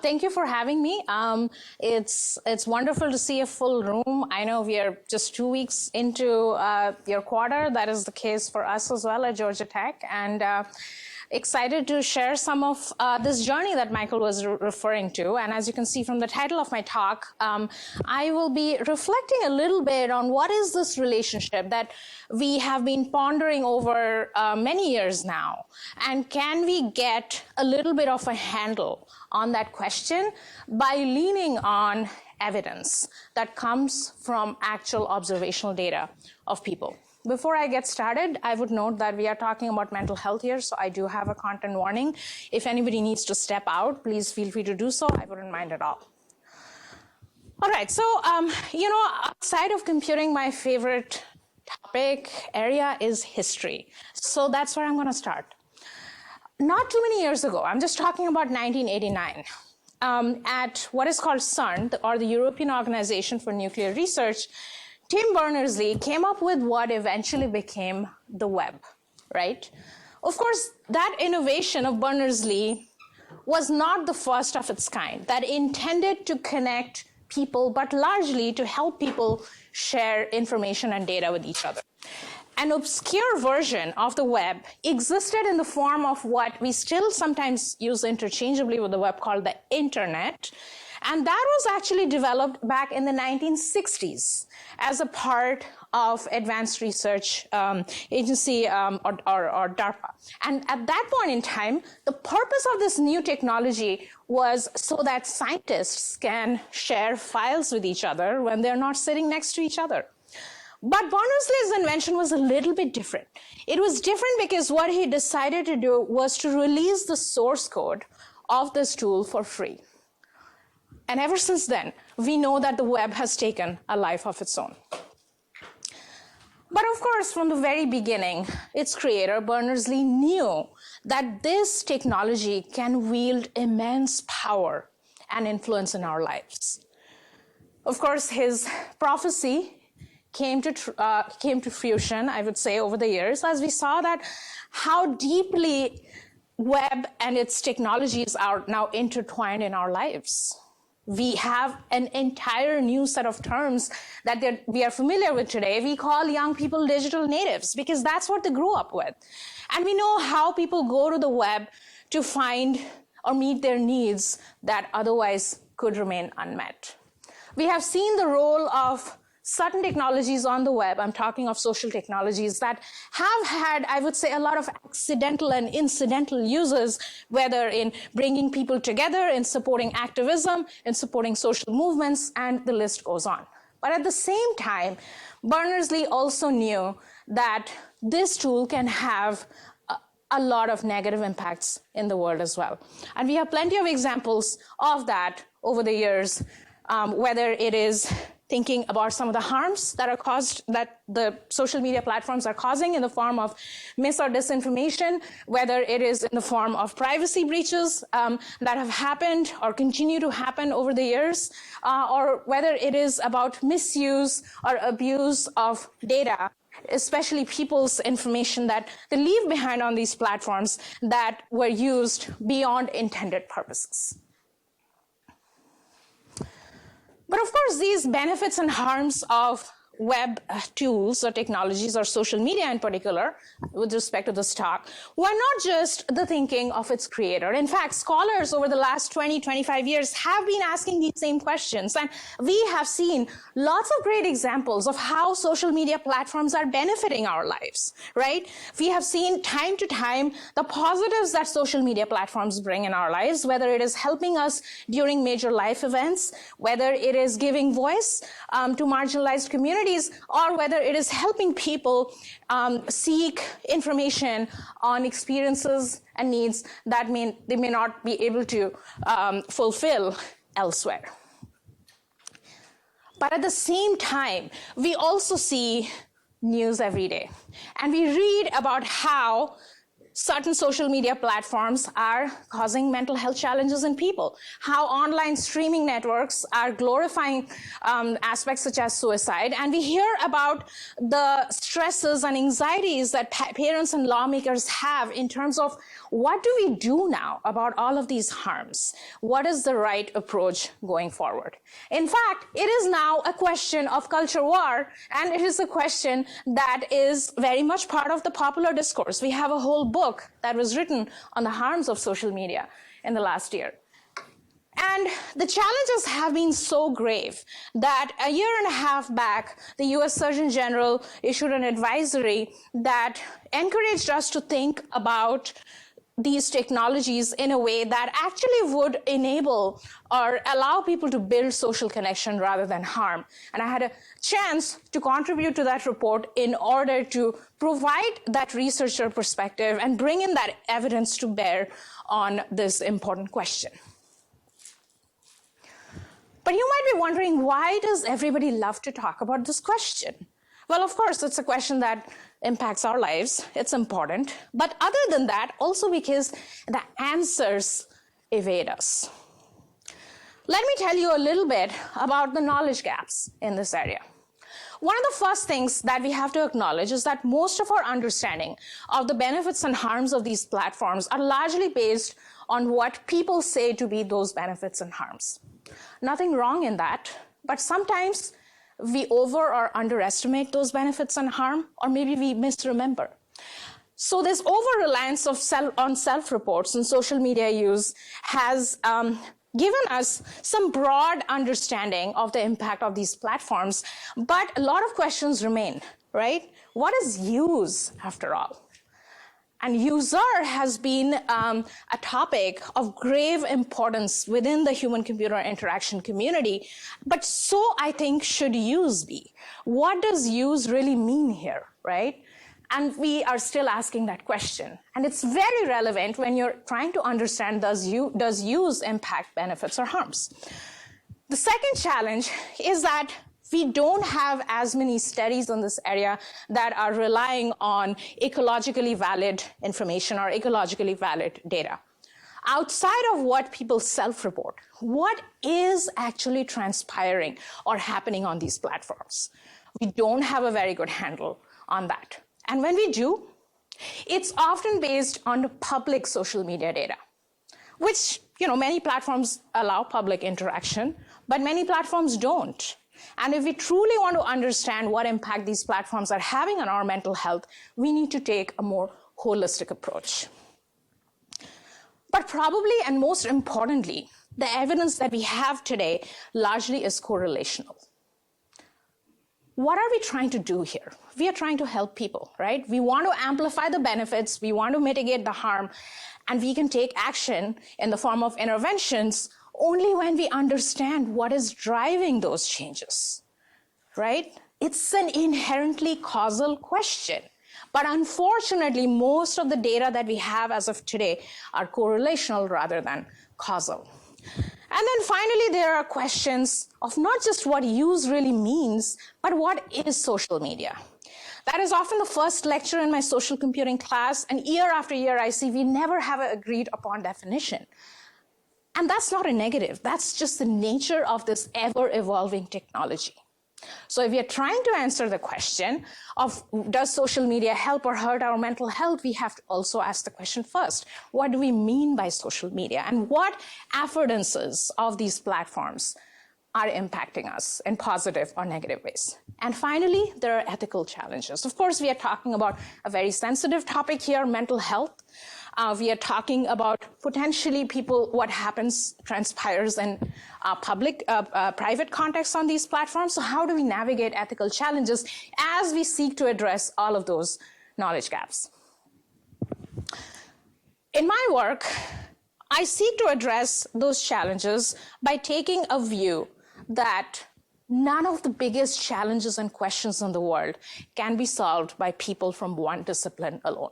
Thank you for having me. It's wonderful to see a full room. I know we are just 2 weeks into your quarter. That is the case for us as well at Georgia Tech. And excited to share some of this journey that Michael was referring to. And as you can see from the title of my talk, I will be reflecting a little bit on what is this relationship that we have been pondering over many years now. And can we get a little bit of a handle on that question by leaning on evidence that comes from actual observational data of people? Before I get started, I would note that we are talking about mental health here, so I do have a content warning. If anybody needs to step out, please feel free to do so. I wouldn't mind at all. All right, so, outside of computing, my favorite topic area is history. So that's where I'm going to start. Not too many years ago, I'm just talking about 1989, at what is called CERN, or the European Organization for Nuclear Research, Tim Berners-Lee came up with what eventually became the web, right? Of course, that innovation of Berners-Lee was not the first of its kind that intended to connect people, but largely to help people share information and data with each other. An obscure version of the web existed in the form of what we still sometimes use interchangeably with the web called the internet. And that was actually developed back in the 1960s as a part of Advanced Research Agency or DARPA. And at that point in time, the purpose of this new technology was so that scientists can share files with each other when they're not sitting next to each other. But Berners-Lee's invention was a little bit different. It was different because what he decided to do was to release the source code of this tool for free. And ever since then, we know that the web has taken a life of its own. But of course, from the very beginning, its creator, Berners-Lee, knew that this technology can wield immense power and influence in our lives. Of course, his prophecy came to fruition, I would say, over the years, as we saw that how deeply web and its technologies are now intertwined in our lives. We have an entire new set of terms that we are familiar with today. We call young people digital natives because that's what they grew up with. And we know how people go to the web to find or meet their needs that otherwise could remain unmet. We have seen the role of certain technologies on the web, I'm talking of social technologies, that have had, I would say, a lot of accidental and incidental uses, whether in bringing people together, in supporting activism, in supporting social movements, and the list goes on. But at the same time, Berners-Lee also knew that this tool can have a lot of negative impacts in the world as well. And we have plenty of examples of that over the years, whether it is thinking about some of the harms that are caused, that the social media platforms are causing in the form of mis or disinformation, whether it is in the form of privacy breaches that have happened or continue to happen over the years, or whether it is about misuse or abuse of data, especially people's information that they leave behind on these platforms that were used beyond intended purposes. But of course, these benefits and harms of web tools or technologies or social media in particular, with respect to this talk, were not just the thinking of its creator. In fact, scholars over the last 20, 25 years have been asking these same questions. And we have seen lots of great examples of how social media platforms are benefiting our lives, right? We have seen time to time the positives that social media platforms bring in our lives, whether it is helping us during major life events, whether it is giving voice to marginalized communities, or whether it is helping people seek information on experiences and needs that they may not be able to fulfill elsewhere. But at the same time, we also see news every day. And we read about how certain social media platforms are causing mental health challenges in people, how online streaming networks are glorifying aspects such as suicide, and we hear about the stresses and anxieties that parents and lawmakers have in terms of what do we do now about all of these harms? What is the right approach going forward? In fact, it is now a question of culture war, and it is a question that is very much part of the popular discourse. We have a whole book that was written on the harms of social media in the last year. And the challenges have been so grave that a year and a half back, the US Surgeon General issued an advisory that encouraged us to think about these technologies in a way that actually would enable or allow people to build social connection rather than harm. And I had a chance to contribute to that report in order to provide that researcher perspective and bring in that evidence to bear on this important question. But you might be wondering, why does everybody love to talk about this question? Well, of course, it's a question that impacts our lives. It's important. But other than that, also because the answers evade us. Let me tell you a little bit about the knowledge gaps in this area. One of the first things that we have to acknowledge is that most of our understanding of the benefits and harms of these platforms are largely based on what people say to be those benefits and harms. Nothing wrong in that, but sometimes we over or underestimate those benefits and harm, or maybe we misremember. So this over-reliance on self-reports and social media use has given us some broad understanding of the impact of these platforms, but a lot of questions remain, right? What is use, after all? And user has been a topic of grave importance within the human-computer interaction community, but so I think should use be. What does use really mean here, right? And we are still asking that question. And it's very relevant when you're trying to understand, does use impact benefits or harms? The second challenge is that we don't have as many studies in this area that are relying on ecologically valid information or ecologically valid data. Outside of what people self-report, what is actually transpiring or happening on these platforms? We don't have a very good handle on that. And when we do, it's often based on public social media data, which, many platforms allow public interaction, but many platforms don't. And if we truly want to understand what impact these platforms are having on our mental health, we need to take a more holistic approach. But probably, and most importantly, the evidence that we have today largely is correlational. What are we trying to do here? We are trying to help people, right? We want to amplify the benefits, we want to mitigate the harm, and we can take action in the form of interventions only when we understand what is driving those changes, right? It's an inherently causal question. But unfortunately, most of the data that we have as of today are correlational rather than causal. And then finally, there are questions of not just what use really means, but what is social media? That is often the first lecture in my social computing class, and year after year I see we never have an agreed upon definition. And that's not a negative. That's just the nature of this ever-evolving technology. So if we are trying to answer the question of does social media help or hurt our mental health, we have to also ask the question first. What do we mean by social media? And what affordances of these platforms are impacting us in positive or negative ways? And finally, there are ethical challenges. Of course, we are talking about a very sensitive topic here, mental health. We are talking about potentially what transpires in private contexts on these platforms. So how do we navigate ethical challenges as we seek to address all of those knowledge gaps? In my work, I seek to address those challenges by taking a view that none of the biggest challenges and questions in the world can be solved by people from one discipline alone.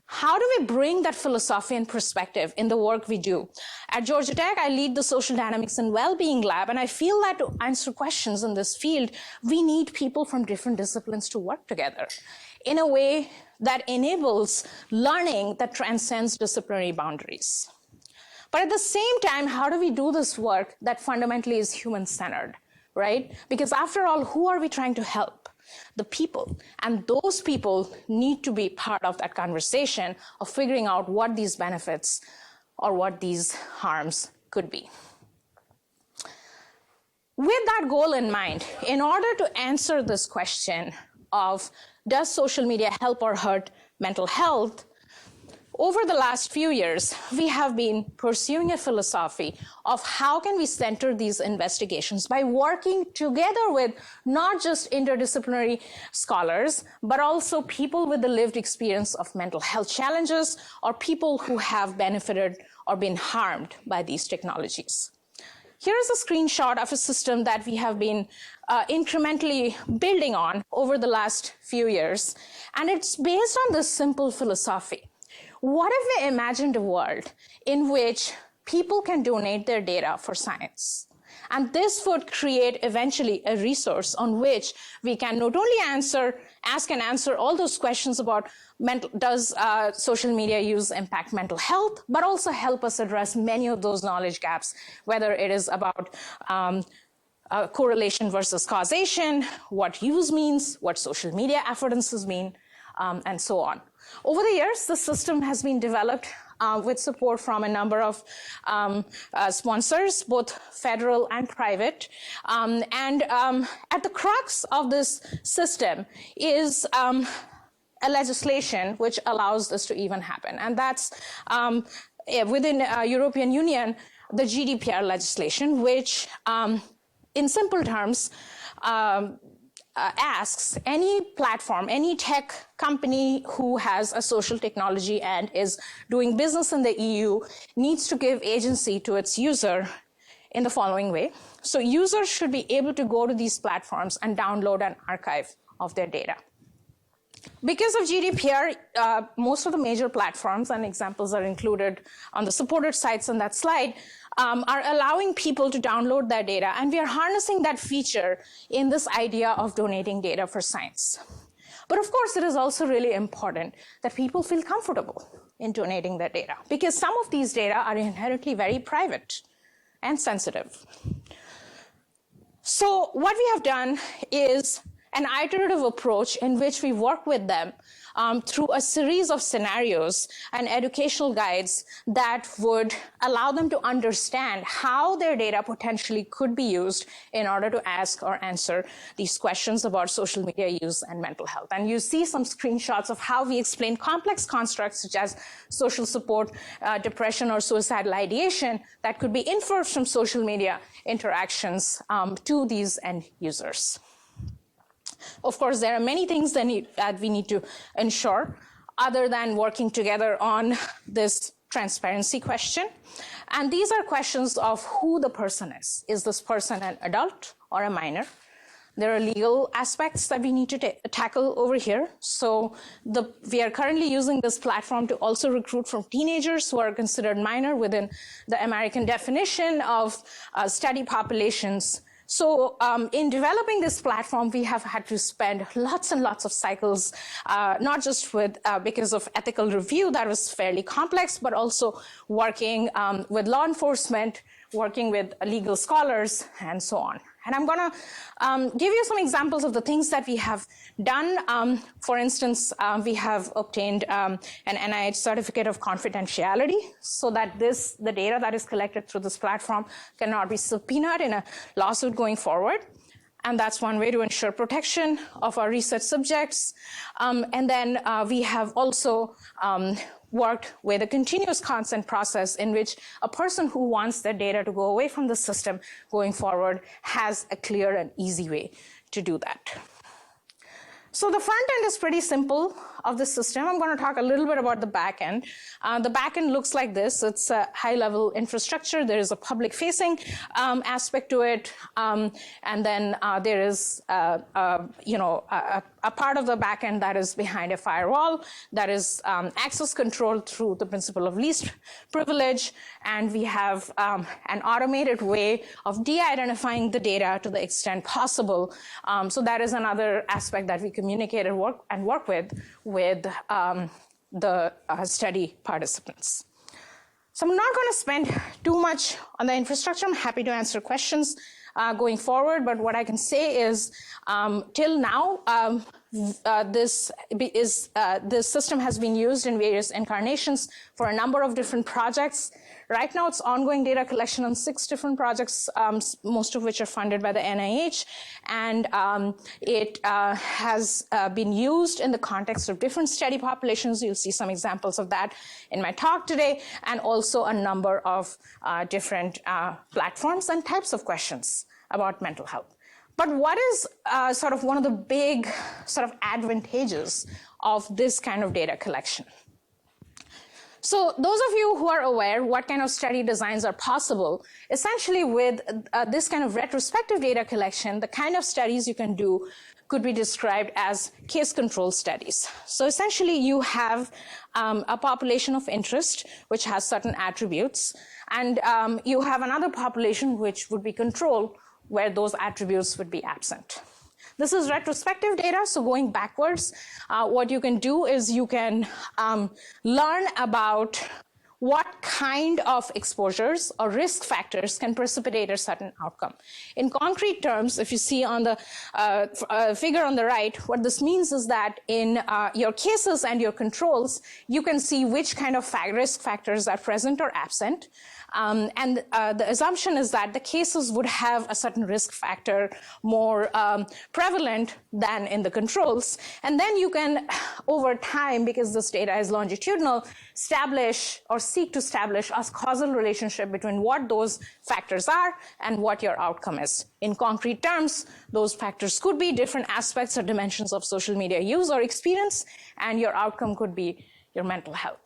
How do we bring that philosophy and perspective in the work we do? At Georgia Tech, I lead the Social Dynamics and Wellbeing Lab, and I feel that to answer questions in this field, we need people from different disciplines to work together in a way that enables learning that transcends disciplinary boundaries. But at the same time, how do we do this work that fundamentally is human-centered, right? Because after all, who are we trying to help? The people. And those people need to be part of that conversation of figuring out what these benefits or what these harms could be. With that goal in mind, in order to answer this question of does social media help or hurt mental health, over the last few years, we have been pursuing a philosophy of how can we center these investigations by working together with not just interdisciplinary scholars, but also people with the lived experience of mental health challenges or people who have benefited or been harmed by these technologies. Here is a screenshot of a system that we have been incrementally building on over the last few years, and it's based on this simple philosophy. What if we imagined a world in which people can donate their data for science? And this would create eventually a resource on which we can not only ask and answer all those questions about does social media use impact mental health, but also help us address many of those knowledge gaps, whether it is about correlation versus causation, what use means, what social media affordances mean, and so on. Over the years, the system has been developed with support from a number of sponsors, both federal and private. At the crux of this system is a legislation which allows this to even happen. And that's within European Union, the GDPR legislation, which in simple terms, asks any platform, any tech company who has a social technology and is doing business in the EU needs to give agency to its user in the following way. So users should be able to go to these platforms and download an archive of their data. Because of GDPR, most of the major platforms, and examples are included on the supported sites on that slide, are allowing people to download their data, and we are harnessing that feature in this idea of donating data for science. But of course, it is also really important that people feel comfortable in donating their data, because some of these data are inherently very private and sensitive. So what we have done is an iterative approach in which we work with them through a series of scenarios and educational guides that would allow them to understand how their data potentially could be used in order to ask or answer these questions about social media use and mental health. And you see some screenshots of how we explain complex constructs such as social support, depression, or suicidal ideation that could be inferred from social media interactions to these end users. Of course, there are many things that we need to ensure other than working together on this transparency question. And these are questions of who the person is. Is this person an adult or a minor? There are legal aspects that we need to tackle over here. So we are currently using this platform to also recruit from teenagers who are considered minor within the American definition of study populations. So in developing this platform, we have had to spend lots and lots of cycles, not just because of ethical review that was fairly complex, but also working with law enforcement, working with legal scholars, and so on. And I'm going to give you some examples of the things that we have done. For instance, we have obtained an NIH certificate of confidentiality so that the data that is collected through this platform cannot be subpoenaed in a lawsuit going forward. And that's one way to ensure protection of our research subjects. And then we have also worked with a continuous consent process in which a person who wants their data to go away from the system going forward has a clear and easy way to do that. So the front end is pretty simple of the system. I'm going to talk a little bit about the back end. The back end looks like this. It's a high-level infrastructure. There is a public-facing aspect to it, and then there is a part of the back end that is behind a firewall that is access control through the principle of least privilege, and we have an automated way of de-identifying the data to the extent possible. So that is another aspect that we communicate and work with the study participants. So I'm not going to spend too much on the infrastructure. I'm happy to answer questions going forward, but what I can say is till now, this system has been used in various incarnations for a number of different projects. Right now, it's ongoing data collection on 6 different projects, most of which are funded by the NIH, and it has been used in the context of different study populations. You'll see some examples of that in my talk today, and also a number of different platforms and types of questions about mental health. But what is sort of one of the big sort of advantages of this kind of data collection? So those of you who are aware what kind of study designs are possible, essentially with this kind of retrospective data collection, the kind of studies you can do could be described as case control studies. So essentially you have a population of interest which has certain attributes, and you have another population which would be control where those attributes would be absent. This is retrospective data, so going backwards, what you can do is you can learn about what kind of exposures or risk factors can precipitate a certain outcome. In concrete terms, if you see on the figure on the right, what this means is that in your cases and your controls, you can see which kind of risk factors are present or absent. And the assumption is that the cases would have a certain risk factor more prevalent than in the controls. And then you can, over time, because this data is longitudinal, establish or seek to establish a causal relationship between what those factors are and what your outcome is. In concrete terms, those factors could be different aspects or dimensions of social media use or experience, and your outcome could be your mental health.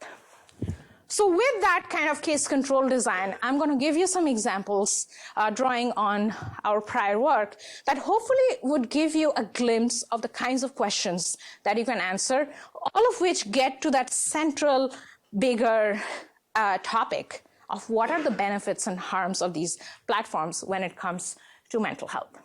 So with that kind of case control design, I'm going to give you some examples drawing on our prior work that hopefully would give you a glimpse of the kinds of questions that you can answer, all of which get to that central, bigger topic of what are the benefits and harms of these platforms when it comes to mental health.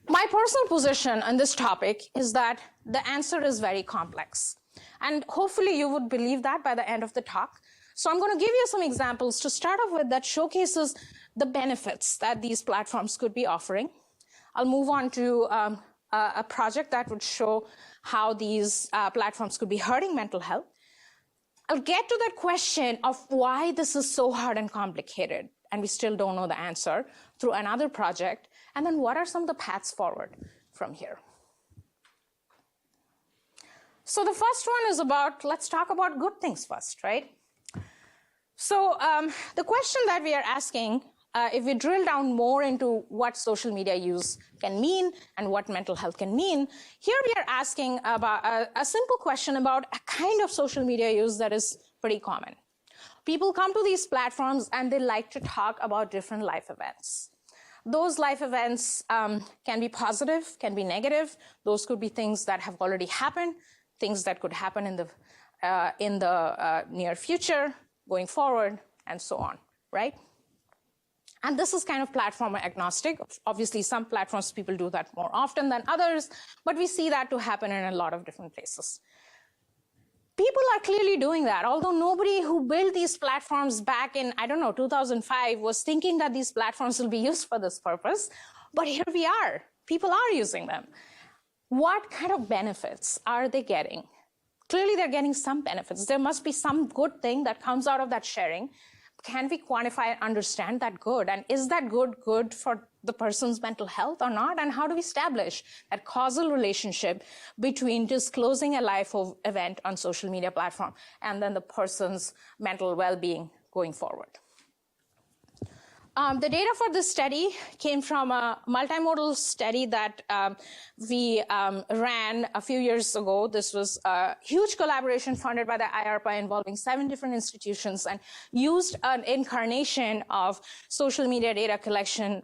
My personal position on this topic is that the answer is very complex. And hopefully you would believe that by the end of the talk. So I'm going to give you some examples to start off with that showcases the benefits that these platforms could be offering. I'll move on to a project that would show how these platforms could be hurting mental health. I'll get to that question of why this is so hard and complicated, and we still don't know the answer, through another project. And then what are some of the paths forward from here? So the first one is about, let's talk about good things first, right? So the question that we are asking, if we drill down more into what social media use can mean and what mental health can mean, here we are asking about a simple question about a kind of social media use that is pretty common. People come to these platforms and they like to talk about different life events. Those life events can be positive, can be negative. Those could be things that have already happened, things that could happen in the near future, going forward, and so on, right? And this is kind of platform agnostic. Obviously, some platforms, people do that more often than others, but we see that to happen in a lot of different places. People are clearly doing that, although nobody who built these platforms back in, 2005 was thinking that these platforms will be used for this purpose, but here we are. People are using them. What kind of benefits are they getting? Clearly, they're getting some benefits. There must be some good thing that comes out of that sharing. Can we quantify and understand that good? And is that good for the person's mental health or not? And how do we establish that causal relationship between disclosing a life event on social media platform and then the person's mental well-being going forward? The data for this study came from a multimodal study that we ran a few years ago. This was a huge collaboration funded by the IARPA involving 7 different institutions and used an incarnation of social media data collection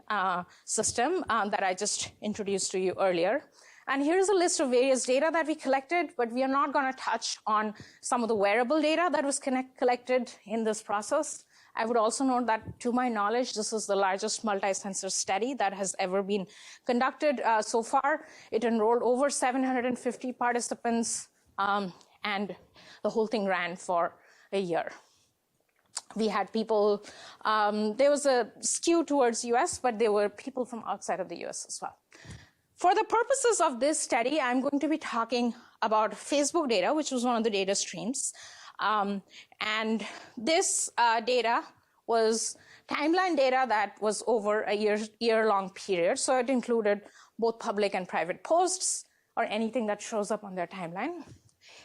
system that I just introduced to you earlier. And here's a list of various data that we collected, but we are not going to touch on some of the wearable data that was collected in this process. I would also note that, to my knowledge, this is the largest multi-sensor study that has ever been conducted so far. It enrolled over 750 participants, and the whole thing ran for a year. We had people, there was a skew towards US, but there were people from outside of the US as well. For the purposes of this study, I'm going to be talking about Facebook data, which was one of the data streams. And this data was timeline data that was over a year-long period. So it included both public and private posts or anything that shows up on their timeline.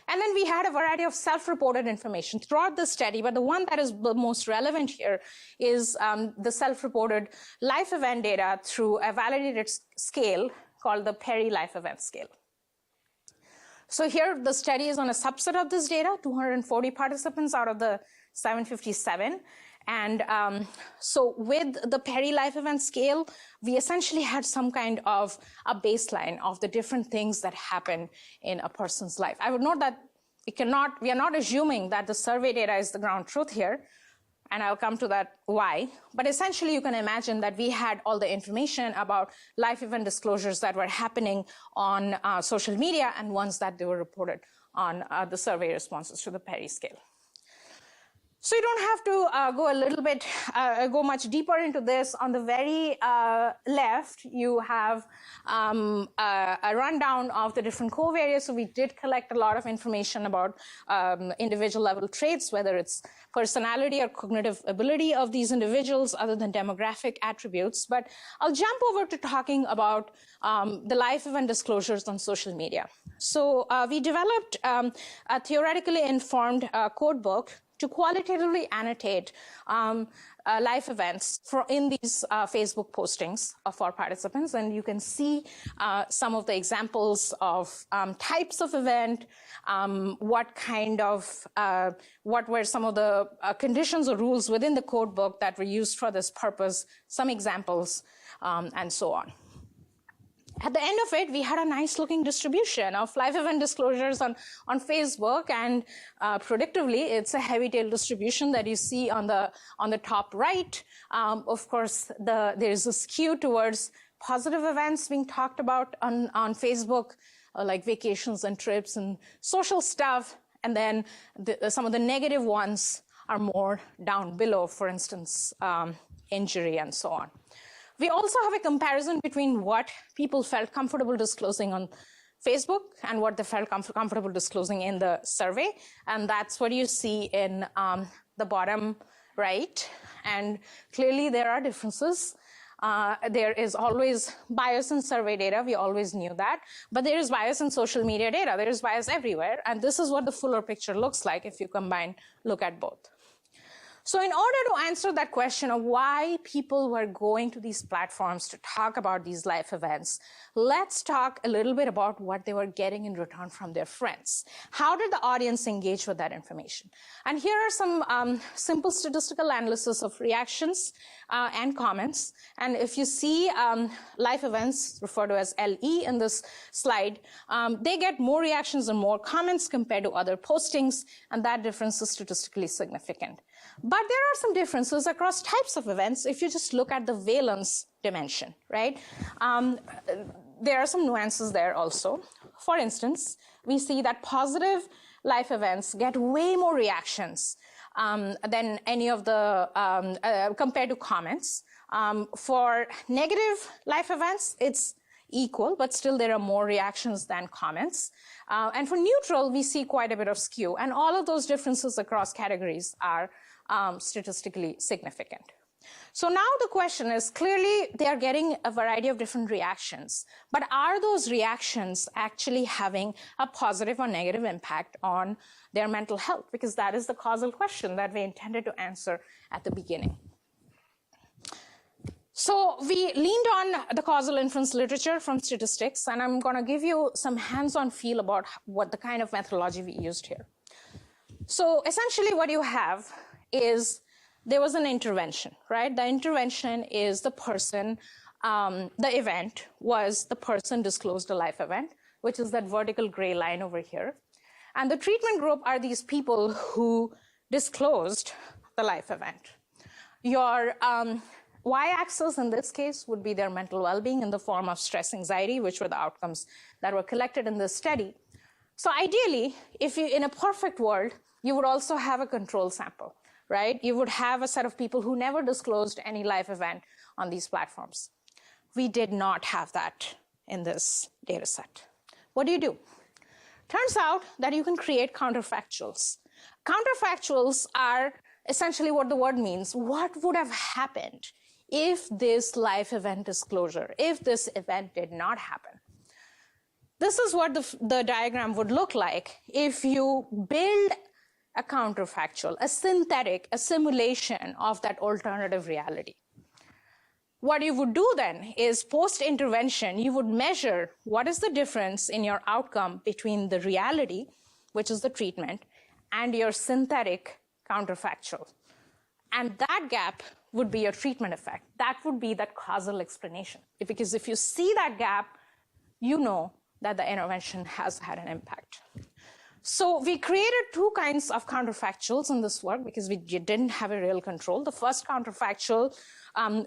And then we had a variety of self-reported information throughout the study, but the one that is the most relevant here is the self-reported life event data through a validated scale called the Perry Life Event Scale. So here, the study is on a subset of this data, 240 participants out of the 757. And so with the Perry Life Event Scale, we essentially had some kind of a baseline of the different things that happen in a person's life. I would note that we are not assuming that the survey data is the ground truth here, and I'll come to that why. But essentially, you can imagine that we had all the information about life event disclosures that were happening on social media and ones that they were reported on the survey responses to the Perry scale. So you don't have to go much deeper into this. On the very left, you have a rundown of the different covariates. So we did collect a lot of information about individual level traits, whether it's personality or cognitive ability of these individuals other than demographic attributes. But I'll jump over to talking about the life event disclosures on social media. So we developed a theoretically informed code book to qualitatively annotate life events in these Facebook postings of our participants. And you can see some of the examples of types of event, what were some of the conditions or rules within the code book that were used for this purpose, some examples, and so on. At the end of it, we had a nice looking distribution of life event disclosures on Facebook, and predictably, it's a heavy tail distribution that you see on the top right. Of course, there's a skew towards positive events being talked about on Facebook, like vacations and trips and social stuff, and then some of the negative ones are more down below, for instance, injury and so on. We also have a comparison between what people felt comfortable disclosing on Facebook and what they felt comfortable disclosing in the survey. And that's what you see in the bottom right. And clearly there are differences. There is always bias in survey data. We always knew that. But there is bias in social media data. There is bias everywhere. And this is what the fuller picture looks like if you look at both. So in order to answer that question of why people were going to these platforms to talk about these life events, let's talk a little bit about what they were getting in return from their friends. How did the audience engage with that information? And here are some simple statistical analysis of reactions and comments. And if you see life events referred to as LE in this slide, they get more reactions and more comments compared to other postings, and that difference is statistically significant. But there are some differences across types of events if you just look at the valence dimension, right? There are some nuances there also. For instance, we see that positive life events get way more reactions than any of the, compared to comments. For negative life events, it's equal, but still there are more reactions than comments. And for neutral, we see quite a bit of skew. And all of those differences across categories are statistically significant. So now the question is, clearly they are getting a variety of different reactions, but are those reactions actually having a positive or negative impact on their mental health? Because that is the causal question that we intended to answer at the beginning. So we leaned on the causal inference literature from statistics, and I'm going to give you some hands-on feel about what the kind of methodology we used here. So essentially what you have is there was an intervention, right? The intervention is the person, the event was the person disclosed a life event, which is that vertical gray line over here. And the treatment group are these people who disclosed the life event. Your y-axis in this case would be their mental well-being in the form of stress, anxiety, which were the outcomes that were collected in this study. So ideally, if you, in a perfect world, you would also have a control sample, right? You would have a set of people who never disclosed any life event on these platforms. We did not have that in this data set. What do? Turns out that you can create counterfactuals. Counterfactuals are essentially what the word means. What would have happened if this life event disclosure, if this event did not happen? This is what the diagram would look like if you build a counterfactual, a synthetic, a simulation of that alternative reality. What you would do then is post-intervention, you would measure what is the difference in your outcome between the reality, which is the treatment, and your synthetic counterfactual. And that gap would be your treatment effect. That would be that causal explanation. Because if you see that gap, you know that the intervention has had an impact. So we created two kinds of counterfactuals in this work because we didn't have a real control. The first counterfactual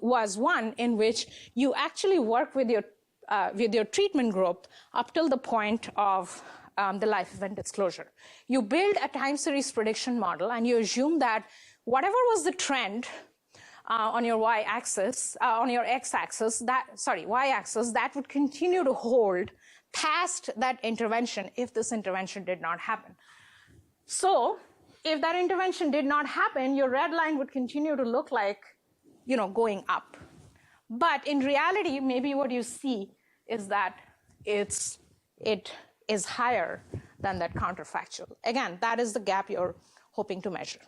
was one in which you actually work with your treatment group up till the point of the life event disclosure. You build a time series prediction model and you assume that whatever was the trend on your y-axis, on your x-axis, y-axis, that would continue to hold past that intervention if this intervention did not happen. So if that intervention did not happen, your red line would continue to look like, going up. But in reality, maybe what you see is that it is higher than that counterfactual. Again, that is the gap you're hoping to measure.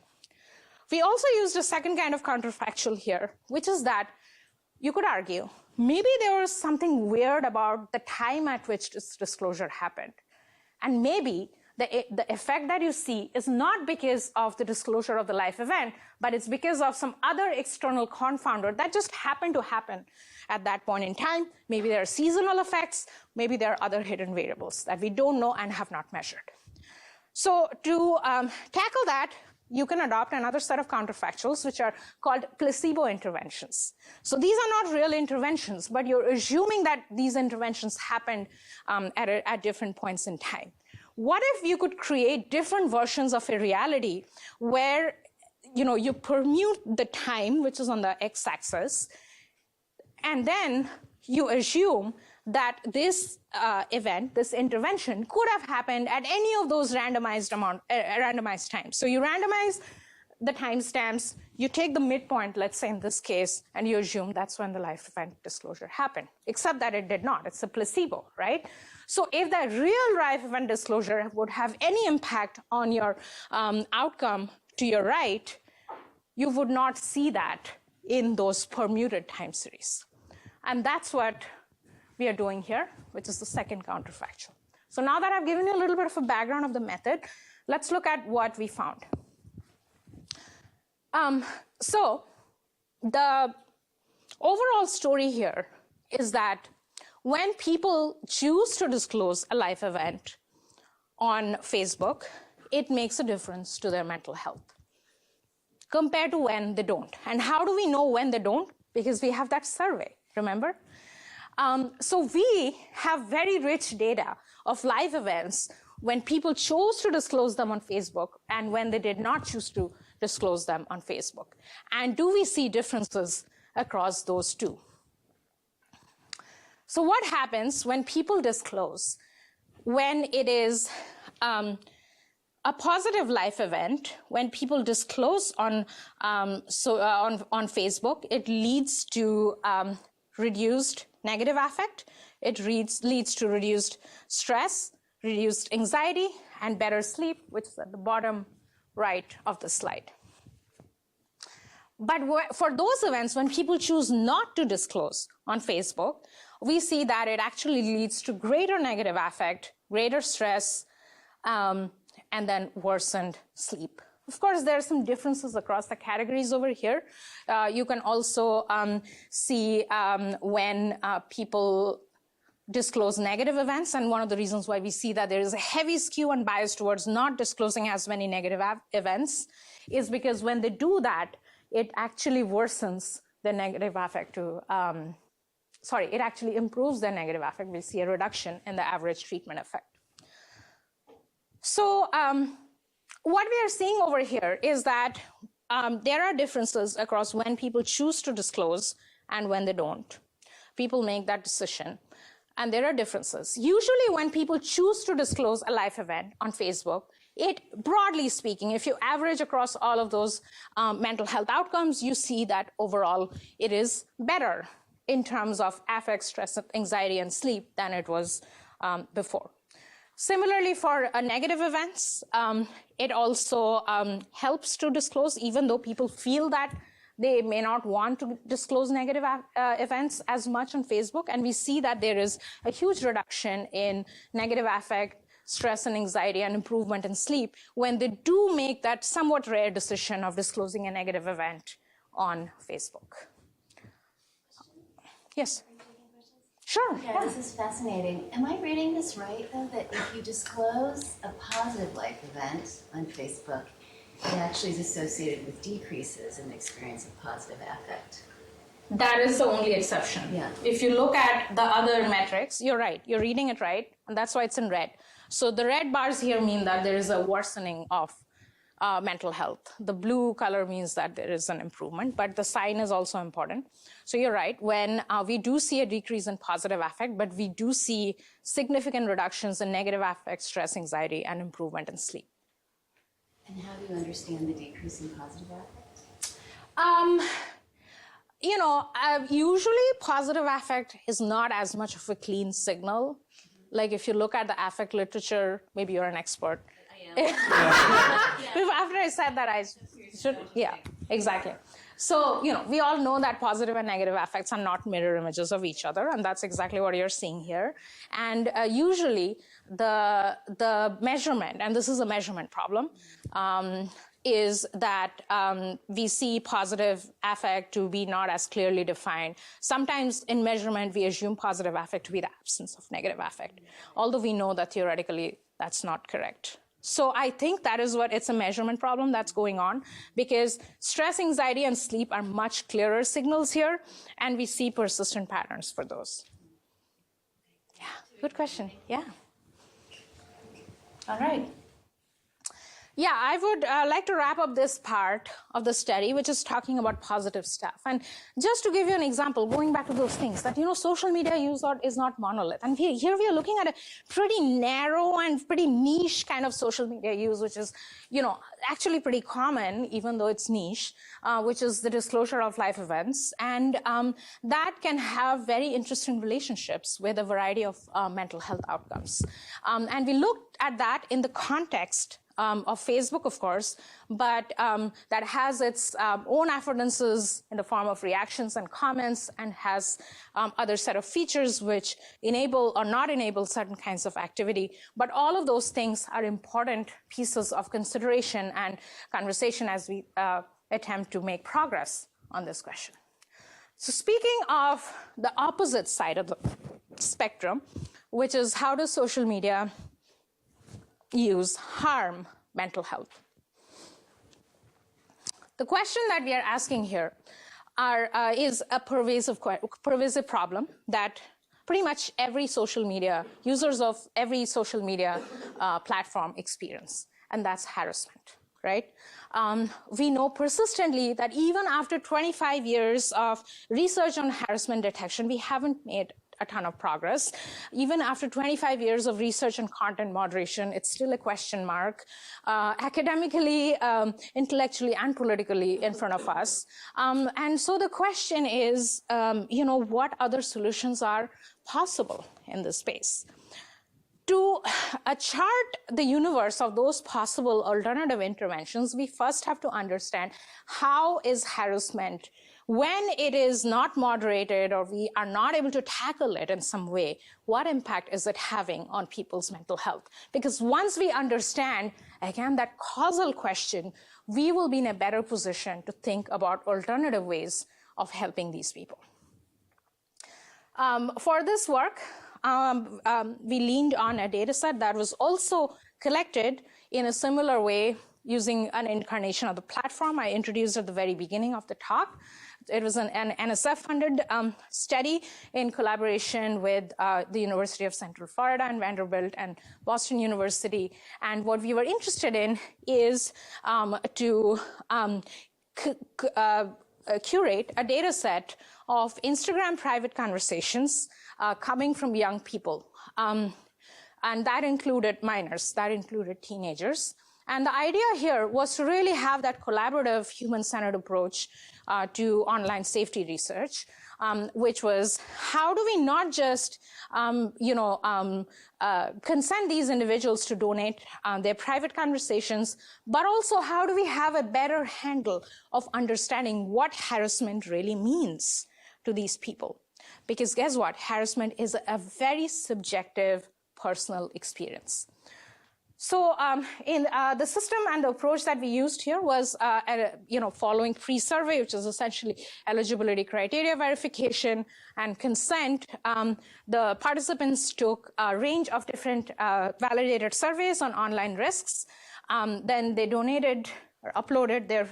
We also used a second kind of counterfactual here, which is that you could argue maybe there was something weird about the time at which this disclosure happened. And maybe the effect that you see is not because of the disclosure of the life event, but it's because of some other external confounder that just happened to happen at that point in time. Maybe there are seasonal effects, maybe there are other hidden variables that we don't know and have not measured. So to tackle that, you can adopt another set of counterfactuals, which are called placebo interventions. So these are not real interventions, but you're assuming that these interventions happened at different points in time. What if you could create different versions of a reality where you permute the time, which is on the x-axis, and then you assume that this event, this intervention, could have happened at any of those randomized times. So you randomize the timestamps, you take the midpoint, let's say in this case, and you assume that's when the life event disclosure happened, except that it did not. It's a placebo, right? So if that real life event disclosure would have any impact on your outcome to your right, you would not see that in those permuted time series. And that's what we are doing here, which is the second counterfactual. So now that I've given you a little bit of a background of the method, let's look at what we found. So the overall story here is that when people choose to disclose a life event on Facebook, it makes a difference to their mental health compared to when they don't. And how do we know when they don't? Because we have that survey, remember? So we have very rich data of live events when people chose to disclose them on Facebook and when they did not choose to disclose them on Facebook. And do we see differences across those two? So what happens when people disclose? When it is a positive life event, when people disclose on Facebook, it leads to reduced negative affect. It leads to reduced stress, reduced anxiety, and better sleep, which is at the bottom right of the slide. But for those events, when people choose not to disclose on Facebook, we see that it actually leads to greater negative affect, greater stress, and then worsened sleep. Of course, there are some differences across the categories over here. You can also see when people disclose negative events, and one of the reasons why we see that there is a heavy skew and bias towards not disclosing as many negative events is because when they do that, it actually worsens the negative affect to, it actually improves their negative affect. We see a reduction in the average treatment effect. So what we are seeing over here is that there are differences across when people choose to disclose and when they don't. People make that decision. And there are differences. Usually when people choose to disclose a life event on Facebook, broadly speaking, if you average across all of those mental health outcomes, you see that overall it is better in terms of affect, stress, anxiety, and sleep than it was before. Similarly, for negative events, it also helps to disclose, even though people feel that they may not want to disclose negative events as much on Facebook. And we see that there is a huge reduction in negative affect, stress and anxiety, and improvement in sleep when they do make that somewhat rare decision of disclosing a negative event on Facebook. Yes? Sure. Yeah, this is fascinating. Am I reading this right, though, that if you disclose a positive life event on Facebook, it actually is associated with decreases in the experience of positive affect? That is the only exception. Yeah. If you look at the other metrics, you're right. You're reading it right, and that's why it's in red. So the red bars here mean that there is a worsening of mental health. The blue color means that there is an improvement, but the sign is also important. So you're right. When we do see a decrease in positive affect, but we do see significant reductions in negative affect, stress, anxiety, and improvement in sleep. And how do you understand the decrease in positive affect? Usually positive affect is not as much of a clean signal. Like if you look at the affect literature, maybe you're an expert. I am. After I said that, I should, yeah, exactly. So, we all know that positive and negative affects are not mirror images of each other, and that's exactly what you're seeing here. And usually the measurement, and this is a measurement problem, is that we see positive affect to be not as clearly defined. Sometimes in measurement, we assume positive affect to be the absence of negative affect, although we know that theoretically that's not correct. So I think that is what it's a measurement problem that's going on, because stress, anxiety, and sleep are much clearer signals here, and we see persistent patterns for those. Yeah, good question. Yeah. All right. Yeah, I would like to wrap up this part of the study, which is talking about positive stuff. And just to give you an example, going back to those things, that, social media use is not monolith. And here we are looking at a pretty narrow and pretty niche kind of social media use, which is, actually pretty common, even though it's niche, which is the disclosure of life events. And that can have very interesting relationships with a variety of mental health outcomes. And we looked at that in the context of Facebook, of course, but that has its own affordances in the form of reactions and comments, and has other set of features which enable or not enable certain kinds of activity. But all of those things are important pieces of consideration and conversation as we attempt to make progress on this question. So speaking of the opposite side of the spectrum, which is how does social media use harm mental health? The question that we are asking here is a pervasive problem that pretty much every social media, users of every social media platform experience, and that's harassment, right? We know persistently that even after 25 years of research on harassment detection, we haven't made a ton of progress. Even after 25 years of research on content moderation, it's still a question mark, academically, intellectually, and politically in front of us. And so the question is, what other solutions are possible in this space? To chart the universe of those possible alternative interventions, we first have to understand how is harassment, when it is not moderated or we are not able to tackle it in some way, what impact is it having on people's mental health? Because once we understand, again, that causal question, we will be in a better position to think about alternative ways of helping these people. For this work, we leaned on a data set that was also collected in a similar way using an incarnation of the platform I introduced at the very beginning of the talk. It was an NSF-funded study in collaboration with the University of Central Florida and Vanderbilt and Boston University. And what we were interested in is to curate a data set of Instagram private conversations coming from young people. And that included minors, that included teenagers. And the idea here was to really have that collaborative human-centered approach to online safety research, which was how do we not just consent these individuals to donate their private conversations, but also how do we have a better handle of understanding what harassment really means to these people? Because guess what? Harassment is a very subjective personal experience. So in the system and the approach that we used here was following pre-survey, which is essentially eligibility criteria verification and consent. The participants took a range of different validated surveys on online risks. Then they donated or uploaded their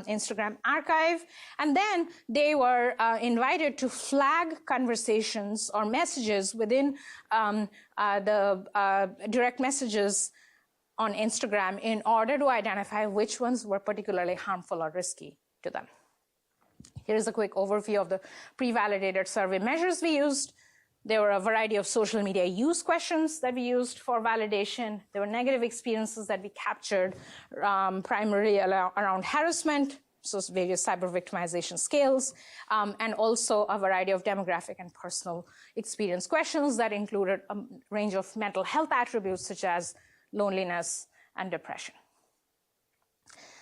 Instagram archive, and then they were invited to flag conversations or messages within the direct messages on Instagram in order to identify which ones were particularly harmful or risky to them. Here's a quick overview of the pre-validated survey measures we used. There were a variety of social media use questions that we used for validation. There were negative experiences that we captured primarily around harassment, so various cyber victimization scales, and also a variety of demographic and personal experience questions that included a range of mental health attributes such as loneliness and depression.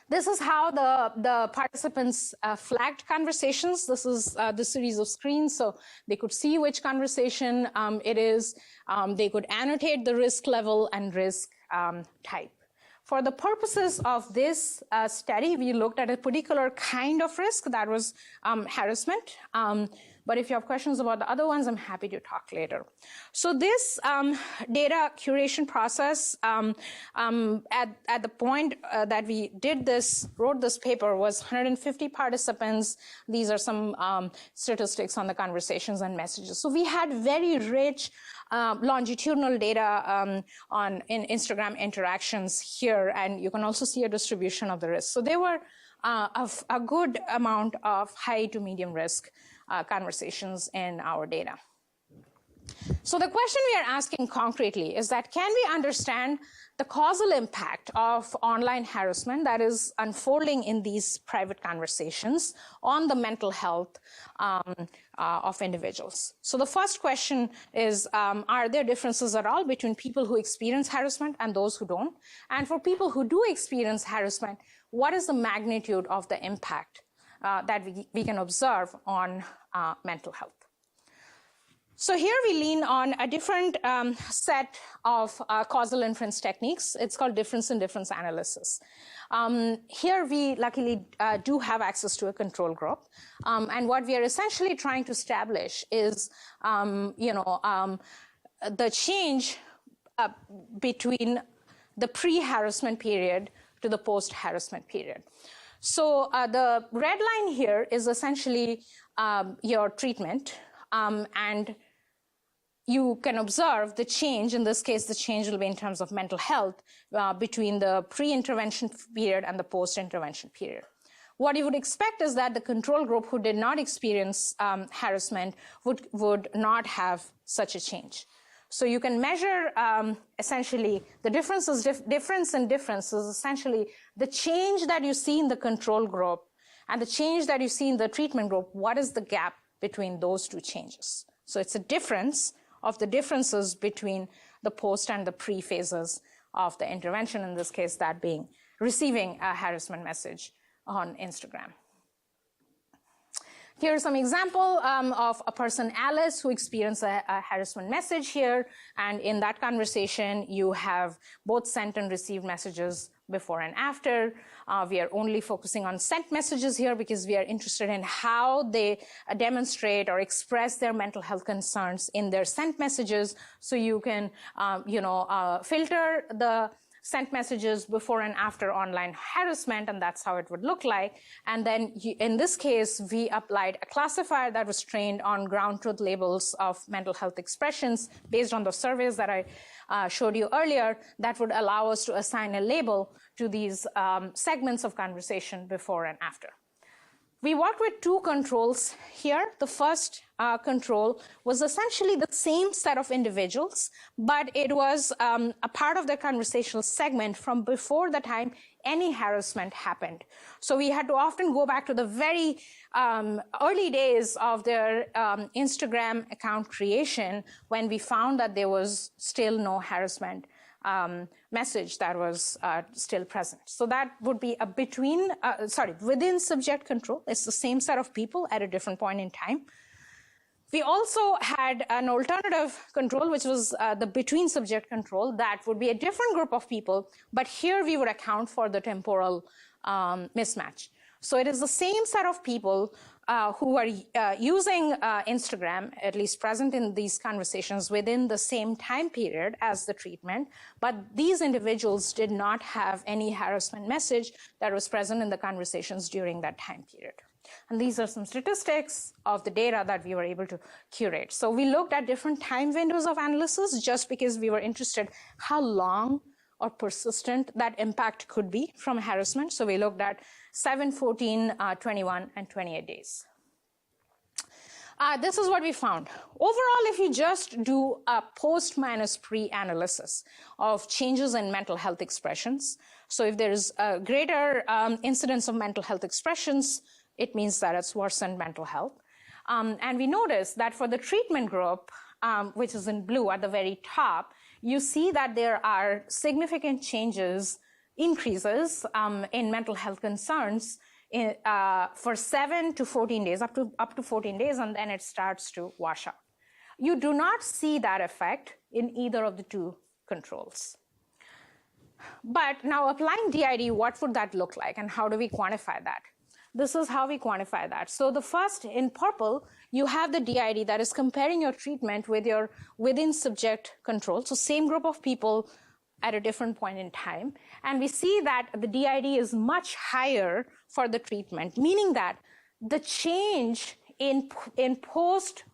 This is how the participants flagged conversations. This is the series of screens, so they could see which conversation it is. They could annotate the risk level and risk type. For the purposes of this study, we looked at a particular kind of risk that was harassment. But if you have questions about the other ones, I'm happy to talk later. So this data curation process at the point that we did this, wrote this paper, was 150 participants. These are some statistics on the conversations and messages. So we had very rich longitudinal data in Instagram interactions here, and you can also see a distribution of the risk. So there were a good amount of high to medium risk conversations in our data. So the question we are asking concretely is that, can we understand the causal impact of online harassment that is unfolding in these private conversations on the mental health of individuals? So the first question is, are there differences at all between people who experience harassment and those who don't? And for people who do experience harassment, what is the magnitude of the impact that we can observe on mental health? So here we lean on a different set of causal inference techniques. It's called difference in difference analysis. Here we luckily do have access to a control group. And what we are essentially trying to establish is the change between the pre-harassment period to the post-harassment period. So the red line here is essentially your treatment, and you can observe the change. In this case, the change will be in terms of mental health between the pre-intervention period and the post-intervention period. What you would expect is that the control group who did not experience harassment would not have such a change. So you can measure essentially the difference in difference is essentially the change that you see in the control group and the change that you see in the treatment group. What is the gap between those two changes? So it's a difference of the differences between the post and the pre phases of the intervention, in this case, that being receiving a harassment message on Instagram. Here's some example of a person, Alice, who experienced a harassment message here. And in that conversation, you have both sent and received messages before and after. We are only focusing on sent messages here because we are interested in how they demonstrate or express their mental health concerns in their sent messages. So you can, filter the sent messages before and after online harassment, and that's how it would look like. And then in this case, we applied a classifier that was trained on ground truth labels of mental health expressions based on the surveys that I showed you earlier that would allow us to assign a label to these segments of conversation before and after. We worked with two controls here. The first control was essentially the same set of individuals, but it was a part of the conversational segment from before the time any harassment happened. So we had to often go back to the very early days of their Instagram account creation when we found that there was still no harassment message that was still present. So that would be a within subject control. It's the same set of people at a different point in time. We also had an alternative control, which was the between subject control. That would be a different group of people, but here we would account for the temporal mismatch. So it is the same set of people who are using Instagram, at least present in these conversations within the same time period as the treatment, but these individuals did not have any harassment message that was present in the conversations during that time period. And these are some statistics of the data that we were able to curate. So we looked at different time windows of analysis just because we were interested how long or persistent that impact could be from harassment. So we looked at 7, 14, 21, and 28 days. This is what we found. Overall, if you just do a post minus pre analysis of changes in mental health expressions, so if there is a greater incidence of mental health expressions, it means that it's worsened mental health. And we noticed that for the treatment group, which is in blue at the very top, you see that there are significant increases in mental health concerns for 7 to 14 days, up to 14 days, and then it starts to wash out. You do not see that effect in either of the two controls. But now applying DID, what would that look like, and how do we quantify that? This is how we quantify that. So the first, in purple, you have the DID that is comparing your treatment with your within subject control. So same group of people at a different point in time. And we see that the DID is much higher for the treatment, meaning that the change in post